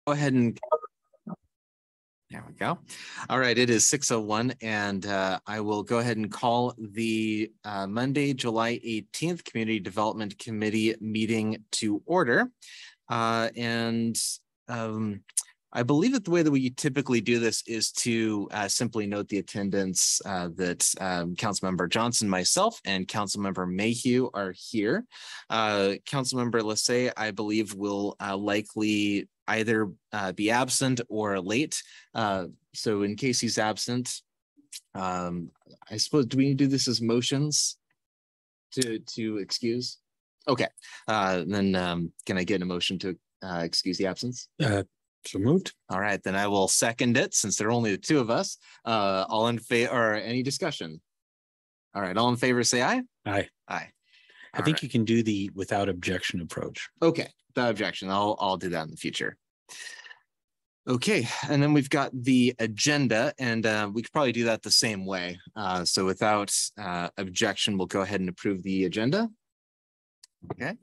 Go ahead and there we go. All right, it is 6:01 and I will go ahead and call the Monday, July 18th Community Development Committee meeting to order. I believe that the way that we typically do this is to simply note the attendance that Councilmember Johnson, myself, and Councilmember Mayhew are here. Councilmember Lassay, I believe, will likely either be absent or late. So in case he's absent, I suppose, do we do this as motions to excuse? Okay, then can I get a motion to excuse the absence? So moved. All right, then I will second it since there are only the two of us. All in favor, or any discussion? All right, all in favor, say aye. Aye. Aye. I think you can do the without objection approach. Okay, without objection. I'll do that in the future. Okay, and then we've got the agenda, and we could probably do that the same way. So without objection, we'll go ahead and approve the agenda. Okay,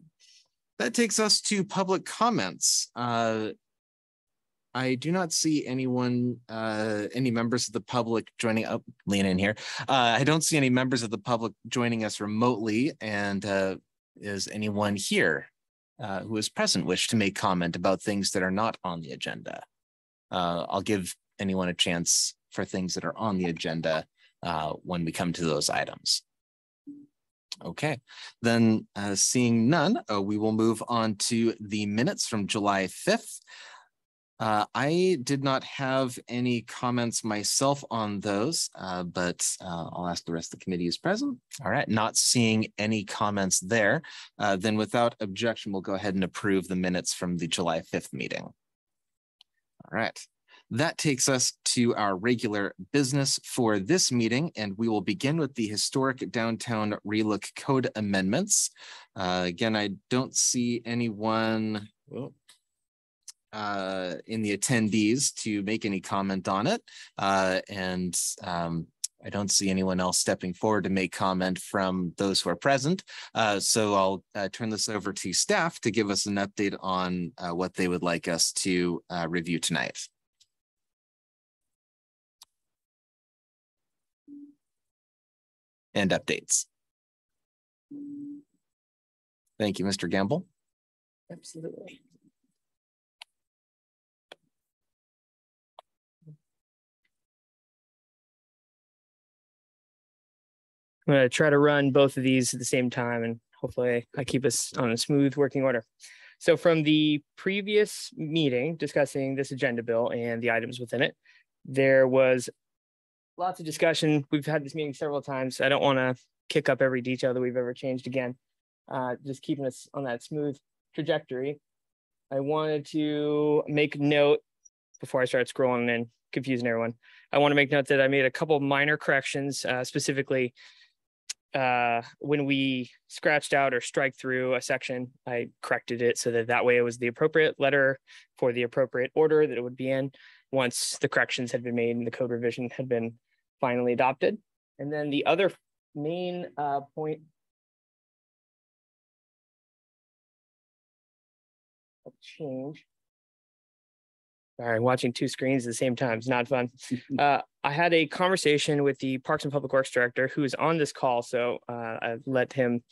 that takes us to public comments. I do not see anyone, any members of the public joining up, lean in here. I don't see any members of the public joining us remotely. And is anyone here who is present wish to make comment about things that are not on the agenda? I'll give anyone a chance for things that are on the agenda when we come to those items. Okay, then seeing none, we will move on to the minutes from July 5th. I did not have any comments myself on those, but I'll ask the rest of the committee is present. All right, not seeing any comments there. Then without objection, we'll go ahead and approve the minutes from the July 5th meeting. All right, that takes us to our regular business for this meeting, and we will begin with the historic downtown relook code amendments. Again, I don't see anyone in the attendees to make any comment on it. I don't see anyone else stepping forward to make comment from those who are present. So I'll turn this over to staff to give us an update on what they would like us to review tonight. And updates. Thank you, Mr. Gamble. Absolutely. I'm going to try to run both of these at the same time, and hopefully I keep us on a smooth working order. So from the previous meeting discussing this agenda bill and the items within it, there was lots of discussion. We've had this meeting several times. I don't want to kick up every detail that we've ever changed again, just keeping us on that smooth trajectory. I wanted to make note before I start scrolling and confusing everyone. I want to make note that I made a couple of minor corrections, specifically when we scratched out or strike through a section, I corrected it so that way it was the appropriate letter for the appropriate order that it would be in once the corrections had been made and the code revision had been finally adopted. And then the other main point of change. Sorry, watching two screens at the same time is not fun. I had a conversation with the Parks and Public Works Director who is on this call, so I let him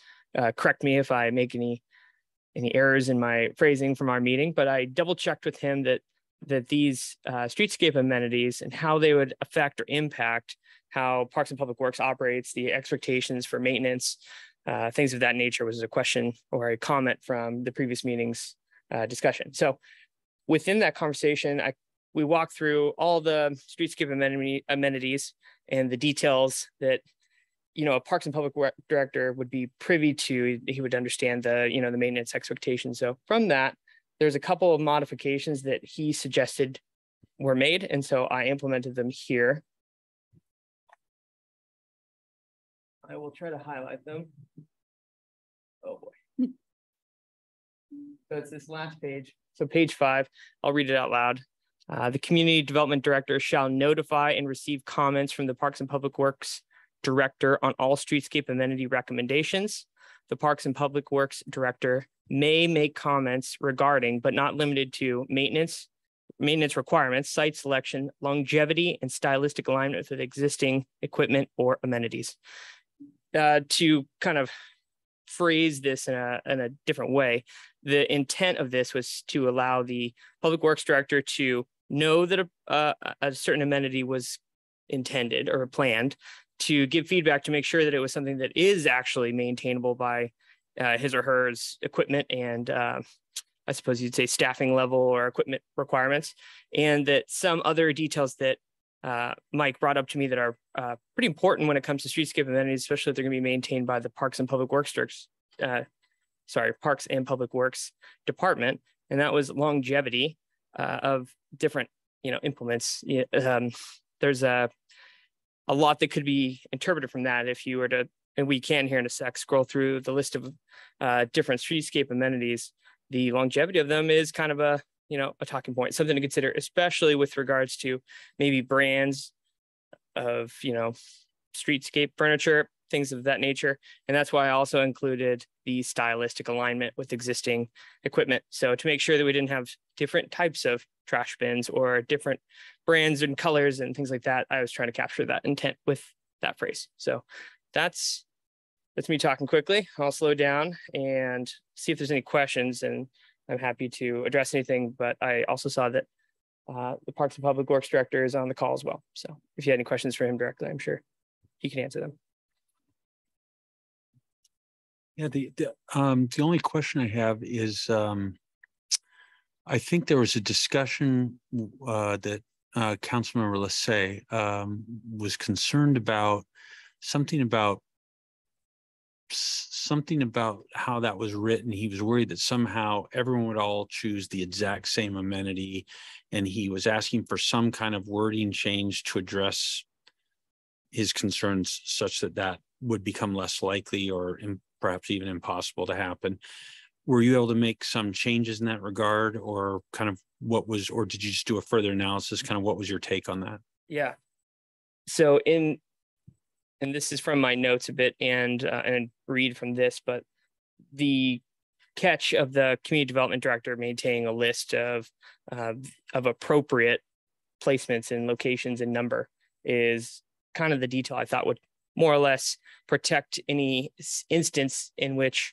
correct me if I make any errors in my phrasing from our meeting, but I double checked with him that these streetscape amenities and how they would affect or impact how Parks and Public Works operates, the expectations for maintenance, things of that nature was a question or a comment from the previous meeting's discussion. So within that conversation, we walked through all the streetscape amenities and the details that, a Parks and Public Works Director would be privy to. He would understand the maintenance expectations. So from that, there's a couple of modifications that he suggested were made. And so I implemented them here. I will try to highlight them. Oh boy. So it's this last page. So page 5, I'll read it out loud. The Community Development Director shall notify and receive comments from the Parks and Public Works Director on all streetscape amenity recommendations. The Parks and Public Works Director may make comments regarding, but not limited to, maintenance, maintenance requirements, site selection, longevity, and stylistic alignment with existing equipment or amenities. To kind of phrase this in a different way, the intent of this was to allow the public works director to know that a certain amenity was intended or planned, to give feedback to make sure that it was something that is actually maintainable by his or hers equipment and I suppose you'd say staffing level or equipment requirements, and that some other details that Mike brought up to me that are pretty important when it comes to streetscape amenities, especially if they're going to be maintained by the Parks and Public Works Parks and Public Works Department, and that was longevity of different, implements. There's a lot that could be interpreted from that if you were to, and we can here in a sec, scroll through the list of different streetscape amenities. The longevity of them is kind of a talking point, something to consider, especially with regards to maybe brands of, streetscape furniture, things of that nature. And that's why I also included the stylistic alignment with existing equipment. So to make sure that we didn't have different types of trash bins or different brands and colors and things like that, I was trying to capture that intent with that phrase. So that's me talking quickly. I'll slow down and see if there's any questions, and I'm happy to address anything, but I also saw that the Parks and Public Works Director is on the call as well. So if you had any questions for him directly, I'm sure he can answer them. Yeah, the only question I have is I think there was a discussion that Councilmember Lassay was concerned about something about how that was written. He was worried that somehow everyone would all choose the exact same amenity, and he was asking for some kind of wording change to address his concerns such that that would become less likely or perhaps even impossible to happen. Were you able to make some changes in that regard, or kind of or did you just do a further analysis? Kind of what was your take on that? Yeah. So and this is from my notes a bit and read from this, but the catch of the community development director maintaining a list of appropriate placements and locations and number is kind of the detail I thought would more or less protect any instance in which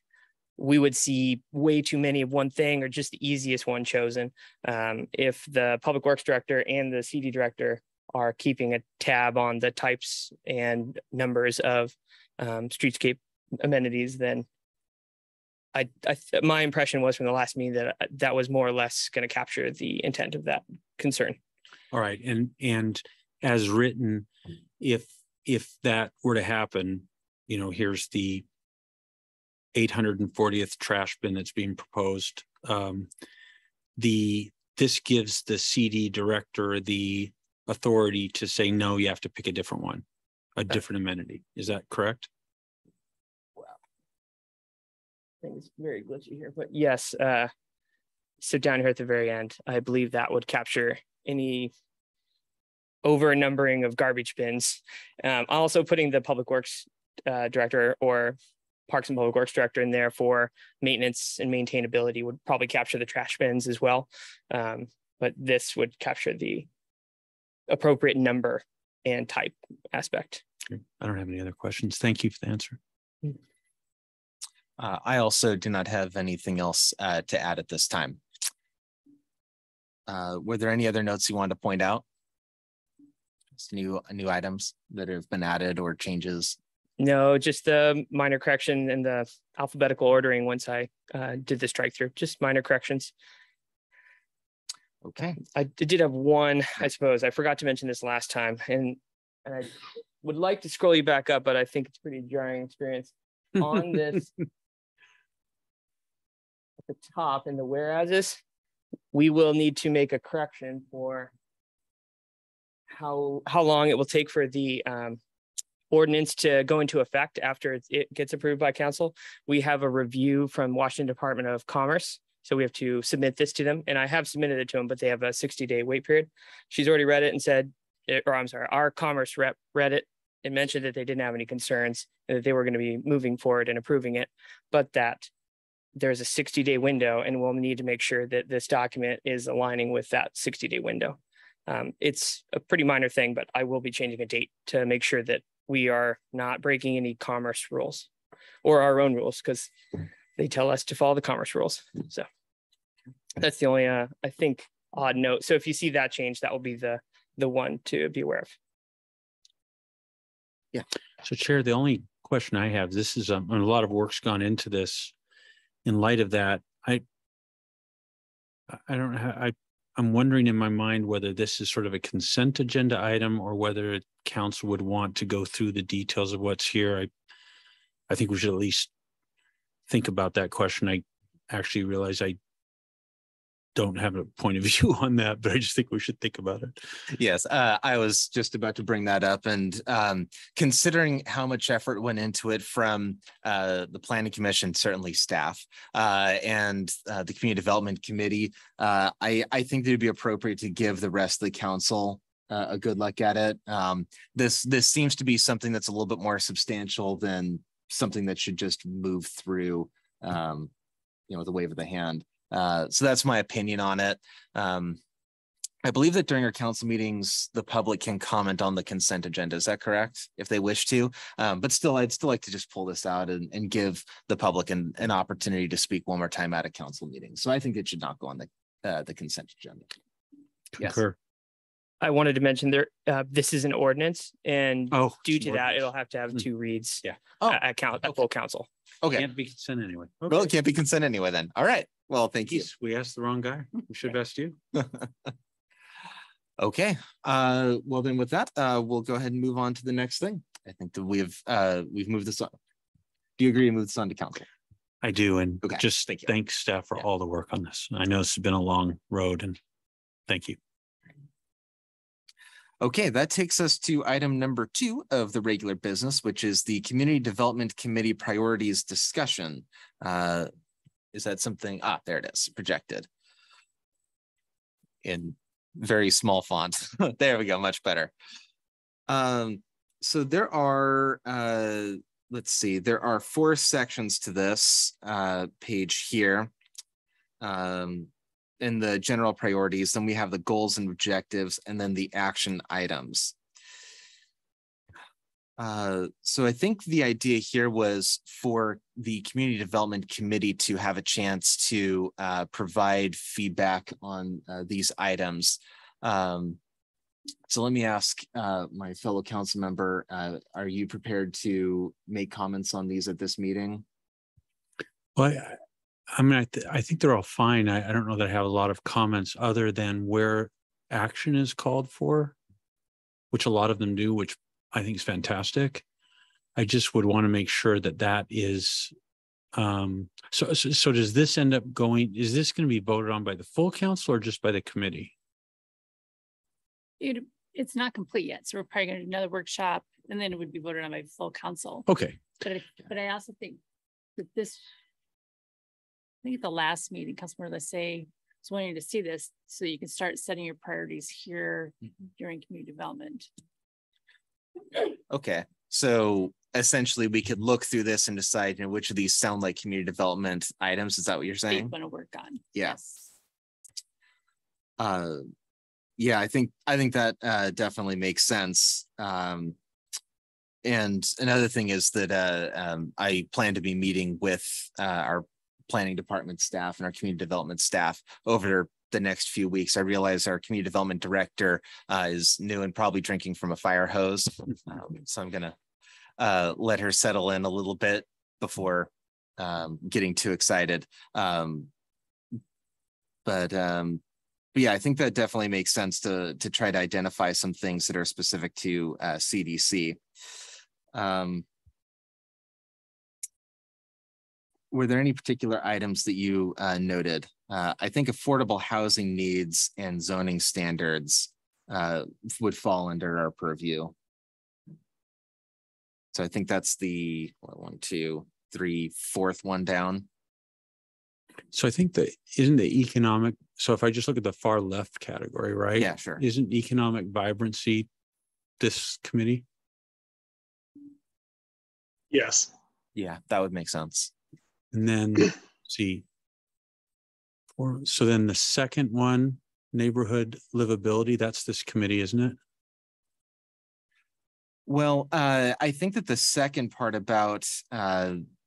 we would see way too many of one thing or just the easiest one chosen. If the public works director and the CD director are keeping a tab on the types and numbers of streetscape amenities, then my impression was from the last meeting that that was more or less going to capture the intent of that concern. All right, and as written, if that were to happen, here's the 840th trash bin that's being proposed. This gives the CD director the authority to say, no, you have to pick a different one, a different amenity. Is that correct? Wow. I think it's very glitchy here, but yes. So down here at the very end, I believe that would capture any over numbering of garbage bins. Also putting the public works director or Parks and Public Works director in there for maintenance and maintainability would probably capture the trash bins as well. But this would capture the appropriate number and type aspect. I don't have any other questions. Thank you for the answer. I also do not have anything else to add at this time. Were there any other notes you wanted to point out? Just new items that have been added or changes? No, just the minor correction in the alphabetical ordering once I did the strike through, just minor corrections. Okay. I did have one, I suppose. I forgot to mention this last time, and I would like to scroll you back up, but I think it's a pretty jarring experience. On this, at the top in the whereases, we will need to make a correction for how long it will take for the ordinance to go into effect after it gets approved by council. We have a review from Washington Department of Commerce. So we have to submit this to them, and I have submitted it to them, but they have a 60-day wait period. She's already read it and said, or I'm sorry, our commerce rep read it and mentioned that they didn't have any concerns and that they were going to be moving forward and approving it, but that there's a 60-day window, and we'll need to make sure that this document is aligning with that 60-day window. It's a pretty minor thing, but I will be changing a date to make sure that we are not breaking any commerce rules or our own rules, because they tell us to follow the commerce rules. So that's the only, I think, odd note. So if you see that change, that will be the one to be aware of. Yeah. So Chair, the only question I have, this is a lot of work's gone into this. In light of that, I don't know. I'm wondering in my mind whether this is sort of a consent agenda item or whether council would want to go through the details of what's here. I think we should at least think about that question. I actually realize I don't have a point of view on that, but I just think we should think about it. Yes, I was just about to bring that up, and considering how much effort went into it from the Planning Commission, certainly staff, and the Community Development Committee, I think that it'd be appropriate to give the rest of the council a good look at it. This seems to be something that's a little bit more substantial than something that should just move through, with a wave of the hand. So that's my opinion on it. I believe that during our council meetings, the public can comment on the consent agenda. Is that correct? If they wish to, but still, I'd still like to just pull this out and give the public an opportunity to speak one more time at a council meeting. So I think it should not go on the consent agenda. Concur. Yes. I wanted to mention there, this is an ordinance, and due to that, it'll have to have 2 reads. Yeah. At full council. Okay. Can't be consent anyway. Okay. Well, it can't be consent anyway then. All right. Well, thank you. We asked the wrong guy. We should have asked you. Okay. Well, then with that, we'll go ahead and move on to the next thing. I think that we've moved this on. Do you agree to move this on to council? I do. And okay. Just thanks staff for all the work on this. I know it's been a long road, and thank you. Okay, that takes us to item number 2 of the regular business, which is the Community Development Committee priorities discussion. Is that something? There it is, projected in very small font. There we go, much better. So there are, let's see, there are 4 sections to this page here. In the general priorities, then we have the goals and objectives, and then the action items. So I think the idea here was for the Community Development Committee to have a chance to provide feedback on these items. So let me ask my fellow council member, are you prepared to make comments on these at this meeting? Well, I mean, I think they're all fine. I don't know that I have a lot of comments other than where action is called for, which a lot of them do, which I think is fantastic. I just would want to make sure that that is, so does this end up going, is this going to be voted on by the full council or just by the committee? It's not complete yet. So we're probably going to do another workshop, and then it would be voted on by full council. Okay. But I also think that this, I think at the last meeting, Councilmember Lassay was wanting to see this so you can start setting your priorities here during community development. Okay, so essentially we could look through this and decide, which of these sound like community development items. Is that what you're saying? Want to work on. Yes. Yeah, I think that definitely makes sense. And another thing is that I plan to be meeting with our planning department staff and our community development staff over the next few weeks. I realize our community development director is new and probably drinking from a fire hose. So I'm gonna let her settle in a little bit before getting too excited. But yeah, I think that definitely makes sense to try to identify some things that are specific to CDC. Were there any particular items that you noted? I think affordable housing needs and zoning standards would fall under our purview. So I think that's the 1, 2, 3, 4th one down. So I think that isn't the economic. So if I just look at the far left category, right? Yeah, sure. Isn't economic vibrancy this committee? Yes. Yeah, that would make sense. And then See. So then the second one, neighborhood livability, that's this committee, isn't it? Well, I think that the second part about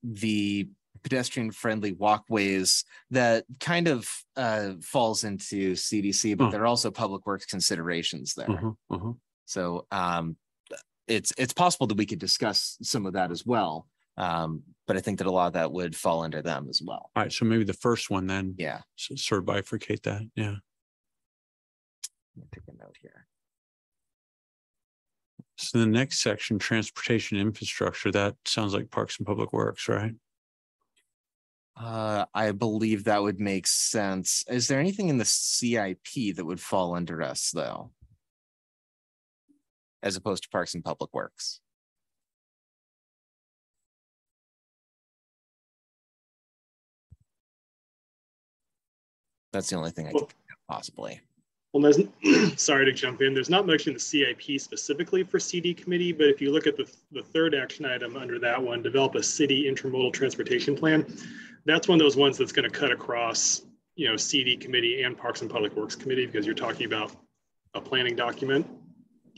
the pedestrian-friendly walkways, that kind of falls into CDC, but there are also public works considerations there. So it's possible that we could discuss some of that as well. But I think that a lot of that would fall under them as well. All right, so maybe the first one then. Yeah. So sort of bifurcate that. Yeah. Let me take a note here. So the next section, transportation infrastructure, that sounds like Parks and Public Works, right? I believe that would make sense. Is there anything in the CIP that would fall under us, though, as opposed to Parks and Public Works? That's the only thing I can think of, possibly. Well, there's, sorry to jump in. There's not much in the CIP specifically for CD committee, but if you look at the third action item under that one, develop a city intermodal transportation plan. That's one of those ones that's going to cut across, you know, CD committee and Parks and Public Works committee, because you're talking about a planning document,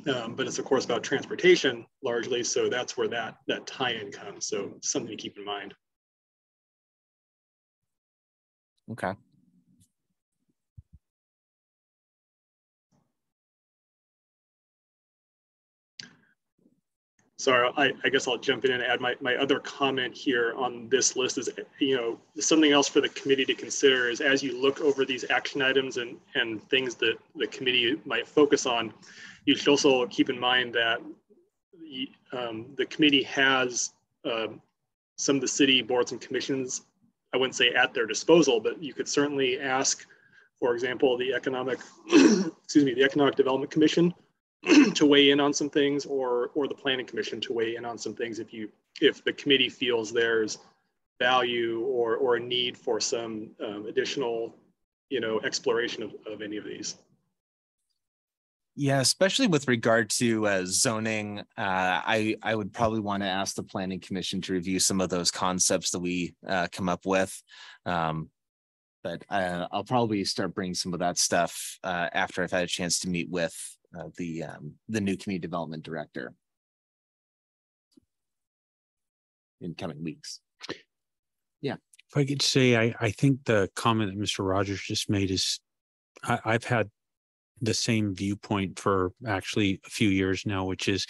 but it's of course about transportation largely. So that's where that tie-in comes. So something to keep in mind. Okay. Sorry, I guess I'll jump in and add my other comment here on this list is, you know, something else for the committee to consider is as you look over these action items and things that the committee might focus on, you should also keep in mind that the committee has some of the city boards and commissions, I wouldn't say at their disposal, but you could certainly ask, for example, the Economic Development Commission to weigh in on some things, or the Planning Commission to weigh in on some things if the committee feels there's value or a need for some additional, you know, exploration of any of these. Yeah, especially with regard to zoning, I would probably want to ask the Planning Commission to review some of those concepts that we come up with. But I'll probably start bringing some of that stuff after I've had a chance to meet with the new community development director in coming weeks. Yeah. If I could say, I think the comment that Mr. Rogers just made is, I've had the same viewpoint for actually a few years now, which is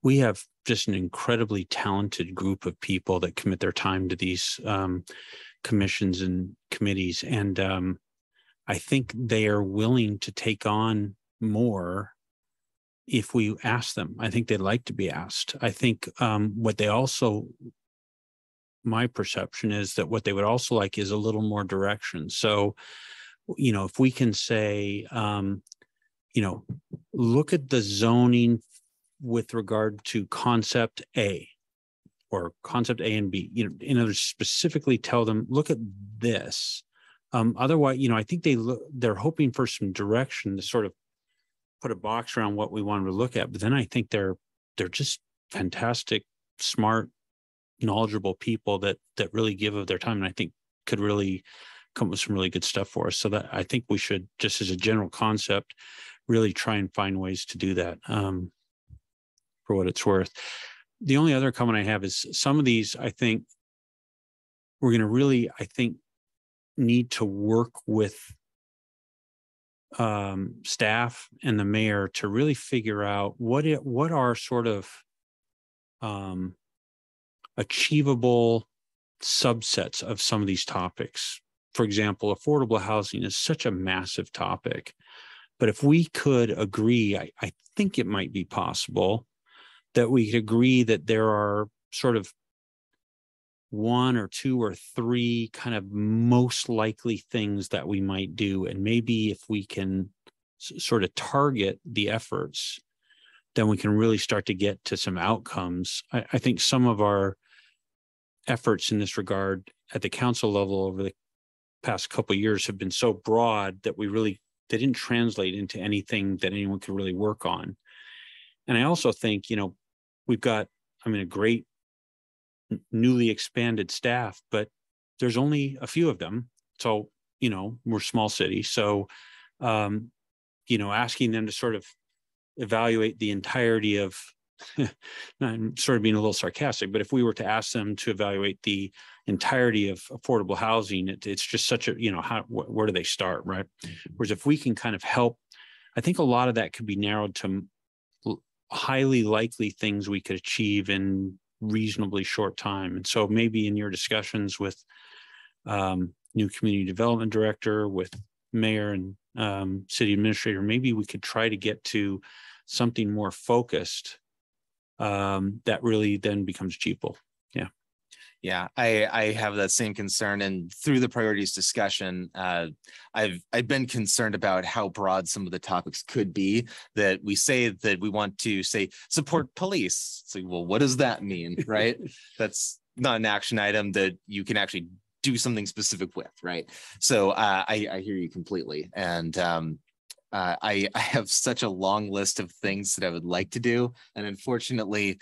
we have just an incredibly talented group of people that commit their time to these commissions and committees. And I think they are willing to take on more if we ask them. I think they'd like to be asked. I think what they also, my perception is that what they would also like is a little more direction. So, you know, if we can say, you know, look at the zoning with regard to concept A or concept A and B, you know, in other words, specifically tell them, look at this. Otherwise, you know, I think they're hoping for some direction to sort of put a box around what we want to look at. But then I think they're just fantastic, smart, knowledgeable people that really give of their time, and I think could really come up with some really good stuff for us. So that I think we should, just as a general concept, really try and find ways to do that for what it's worth. The only other comment I have is some of these, I think we're going to really, I think, need to work with staff and the mayor to really figure out what are sort of achievable subsets of some of these topics. For example, affordable housing is such a massive topic, but if we could agree, I think it might be possible that we could agree that there are sort of one or two or three kind of most likely things that we might do. And maybe if we can sort of target the efforts, then we can really start to get to some outcomes. I think some of our efforts in this regard at the council level over the past couple of years have been so broad that they didn't translate into anything that anyone could really work on. And I also think, you know, we've got, a great newly expanded staff, but there's only a few of them. So, we're a small city. So, asking them to sort of evaluate the entirety of, I'm sort of being a little sarcastic, but if we were to ask them to evaluate the entirety of affordable housing, it's just such a, where do they start, right? Whereas if we can kind of help, I think a lot of that could be narrowed to highly likely things we could achieve in reasonably short time. And so maybe in your discussions with new community development director, with mayor and city administrator, maybe we could try to get to something more focused that really then becomes achievable. Yeah, I have that same concern, and through the priorities discussion, I've been concerned about how broad some of the topics could be. That we say that we want to say support police. So, well, what does that mean, right? That's not an action item that you can actually do something specific with, right? So I hear you completely, and I have such a long list of things that I would like to do, and unfortunately,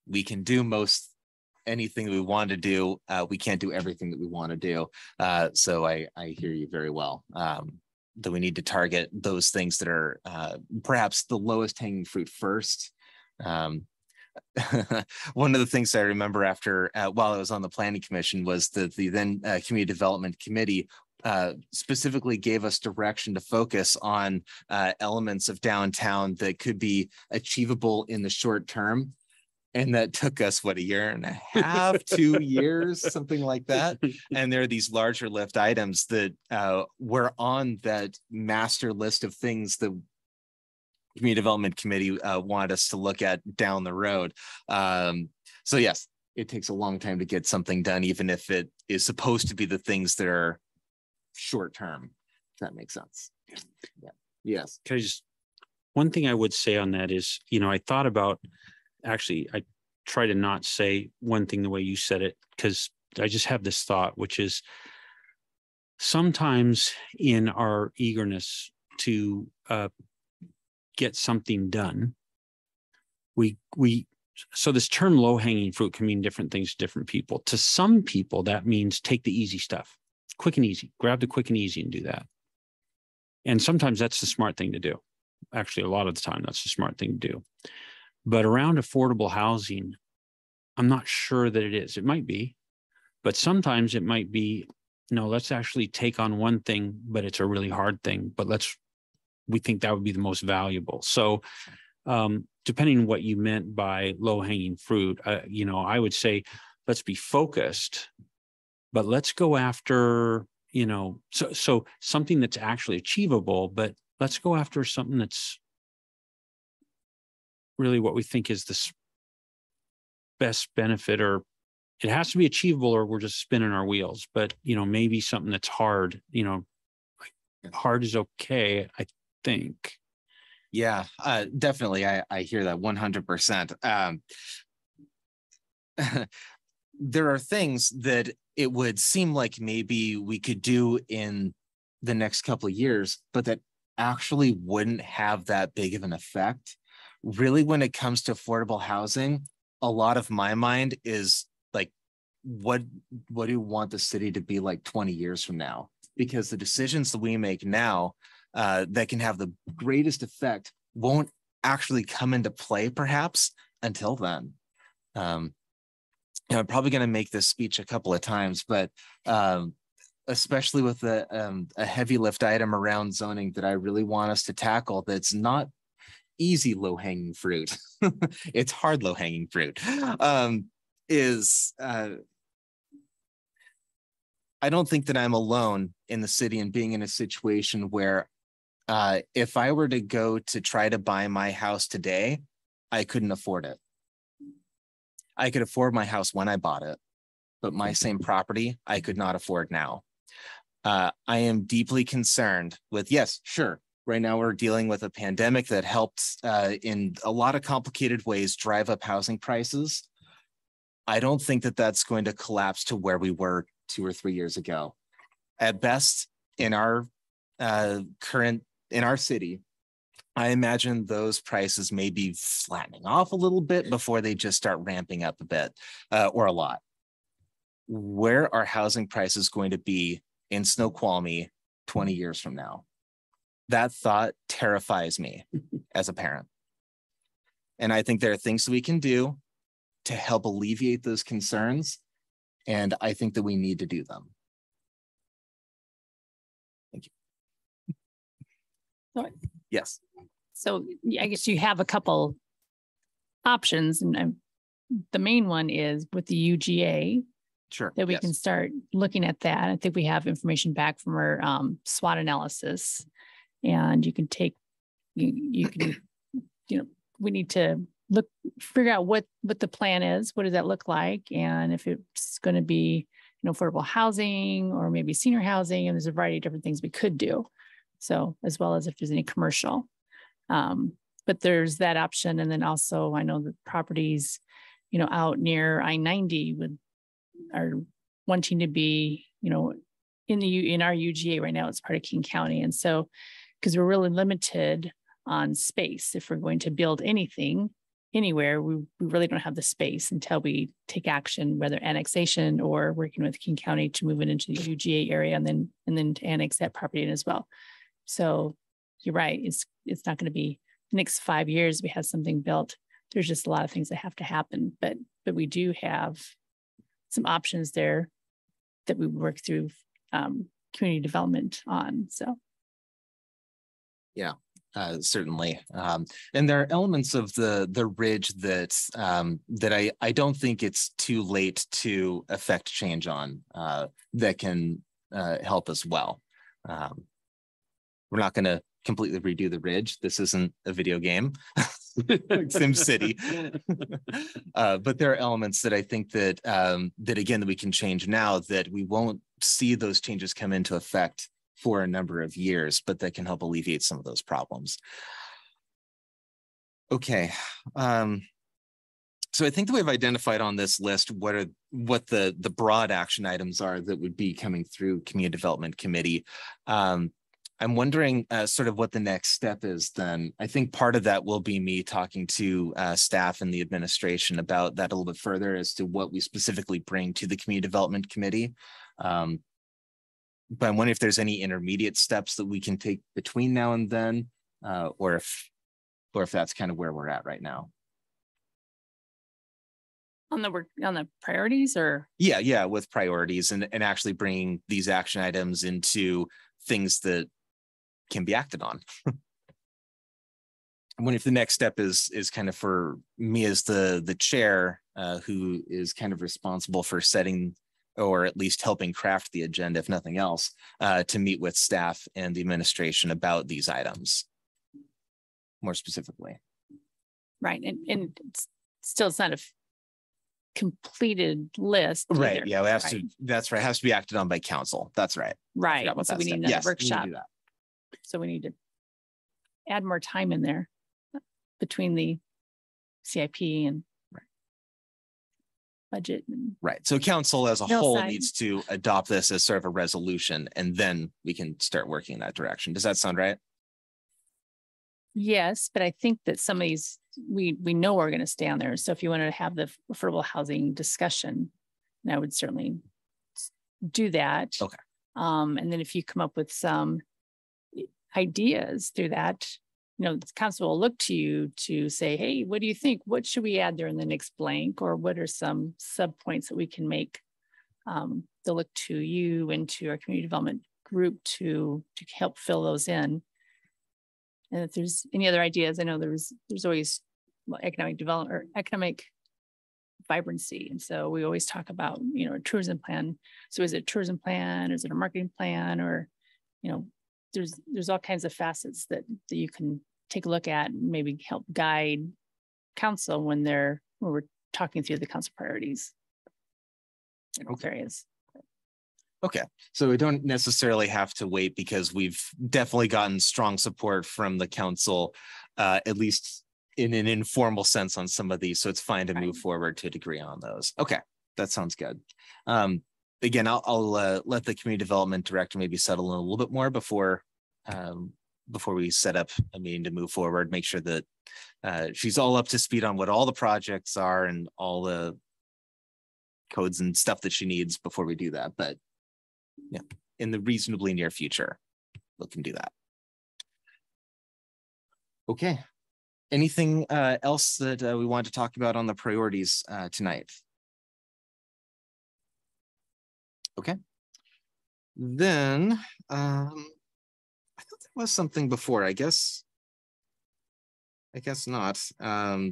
we can do most anything we want to do. We can't do everything that we want to do. So I hear you very well. That we need to target those things that are perhaps the lowest hanging fruit first. One of the things I remember after while I was on the planning commission was that the then community development committee specifically gave us direction to focus on elements of downtown that could be achievable in the short term. And that took us, what, 1.5 years, 2 years, something like that. And there are these larger lift items that were on that master list of things that Community Development Committee wanted us to look at down the road. So yes, it takes a long time to get something done, even if it is supposed to be the things that are short term. If that makes sense. Yeah. Yes. Because one thing I would say on that is, I thought about, actually, I try to not say one thing the way you said it, because I just have this thought, which is sometimes in our eagerness to get something done, so this term low hanging fruit can mean different things to different people. To some people, that means take the easy stuff, quick and easy, grab the quick and easy and do that. And sometimes that's the smart thing to do. Actually, a lot of the time, that's the smart thing to do. But around affordable housing, I'm not sure that it is. It might be, but sometimes it might be, no, let's actually take on one thing, but it's a really hard thing, but we think that would be the most valuable. So depending on what you meant by low hanging fruit, I would say, let's be focused, but let's go after, so something that's actually achievable, but let's go after something that's really what we think is the best benefit, or it has to be achievable or we're just spinning our wheels. But, maybe something that's hard, hard is okay, I think. Yeah, definitely. I hear that 100%. There are things that it would seem like maybe we could do in the next couple of years, but that actually wouldn't have that big of an effect. Really, when it comes to affordable housing, a lot of my mind is like, what do you want the city to be like 20 years from now? Because the decisions that we make now that can have the greatest effect won't actually come into play perhaps until then. I'm probably going to make this speech a couple of times, but especially with a heavy lift item around zoning that I really want us to tackle, that's not easy low-hanging fruit. It's hard low-hanging fruit. I don't think that I'm alone in the city and being in a situation where if I were to go to try to buy my house today, I couldn't afford it. I could afford my house when I bought it, but my same property, I could not afford now. I am deeply concerned with, yes, sure, right now we're dealing with a pandemic that helped in a lot of complicated ways drive up housing prices. I don't think that that's going to collapse to where we were 2 or 3 years ago. At best, in our city, I imagine those prices may be flattening off a little bit before they just start ramping up a bit or a lot. where are housing prices going to be in Snoqualmie 20 years from now? That thought terrifies me as a parent. And I think there are things that we can do to help alleviate those concerns. And I think that we need to do them. Thank you. Yes. So I guess you have a couple options, and the main one is with the UGA. Sure. That we can start looking at that. I think we have information back from our SWOT analysis, and you can take, you can, we need to figure out what the plan is. What does that look like? And if it's going to be, affordable housing or maybe senior housing, and there's a variety of different things we could do. So as well as if there's any commercial, but there's that option. And then also I know the properties, out near I-90 are wanting to be, in our UGA right now, it's part of King County. And so, because we're really limited on space, if we're going to build anything anywhere, we really don't have the space until we take action, whether annexation or working with King County to move it into the UGA area and then to annex that property in as well. So you're right. It's not going to be the next 5 years we have something built. There's just a lot of things that have to happen, but we do have some options there that we work through community development on. So. Yeah, certainly. And there are elements of the ridge that I don't think it's too late to affect change on that can help as well. We're not going to completely redo the ridge. This isn't a video game, like SimCity. But there are elements that I think that that we can change now, that we won't see those changes come into effect for a number of years, but that can help alleviate some of those problems. Okay. So I think that we've identified on this list what the broad action items are that would be coming through Community Development Committee. I'm wondering sort of what the next step is then. I think part of that will be me talking to staff and the administration about that a little bit further as to what we specifically bring to the Community Development Committee. But I'm wondering if there's any intermediate steps that we can take between now and then, or if that's kind of where we're at right now. On the priorities, or? Yeah, with priorities and actually bringing these action items into things that can be acted on. When if the next step is kind of for me as the chair, who is kind of responsible for setting or at least helping craft the agenda, if nothing else, to meet with staff and the administration about these items more specifically. Right, and still it's not a completed list. Right, either. yeah, it has to, that's right, it has to be acted on by council. That's right. Right, so we need another workshop. So we need to add more time in there between the CIP and budget. Right. So council as a whole needs to adopt this as sort of a resolution, and then we can start working in that direction. Does that sound right? Yes, but I think that some of these, we know we're going to stay on there. So if you wanted to have the affordable housing discussion, then I would certainly do that. Okay. And then if you come up with some ideas through that, the council will look to you to say, hey, what do you think? What should we add there in the next blank? Or what are some sub points that we can make? They'll look to you and to our community development group to help fill those in. And if there's any other ideas, I know there's always economic development or economic vibrancy. And so we always talk about, a tourism plan. So is it a tourism plan? Or is it a marketing plan? Or, there's all kinds of facets that you can take a look at and maybe help guide council when we're talking through the council priorities in those areas. Okay, so we don't necessarily have to wait, because we've definitely gotten strong support from the council, at least in an informal sense on some of these. So it's fine to move forward to a degree on those. Okay, that sounds good. Again, I'll let the community development director maybe settle in a little bit more before we set up a meeting to move forward, make sure that she's all up to speed on what all the projects are and all the codes and stuff that she needs before we do that. But yeah, in the reasonably near future, we can do that. Okay. Anything else that we want to talk about on the priorities tonight? Okay. Then I thought there was something before, I guess not.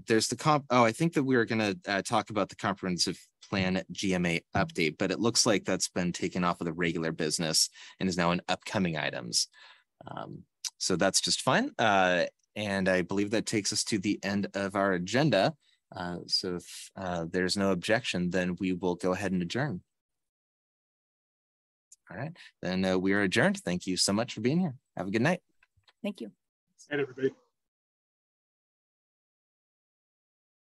There's the I think that we were going to talk about the comprehensive plan GMA update, but it looks like that's been taken off of the regular business and is now in upcoming items. So that's just fine. And I believe that takes us to the end of our agenda. So if there's no objection, then we will go ahead and adjourn. All right, then we are adjourned. Thank you so much for being here. Have a good night. Thank you. And everybody.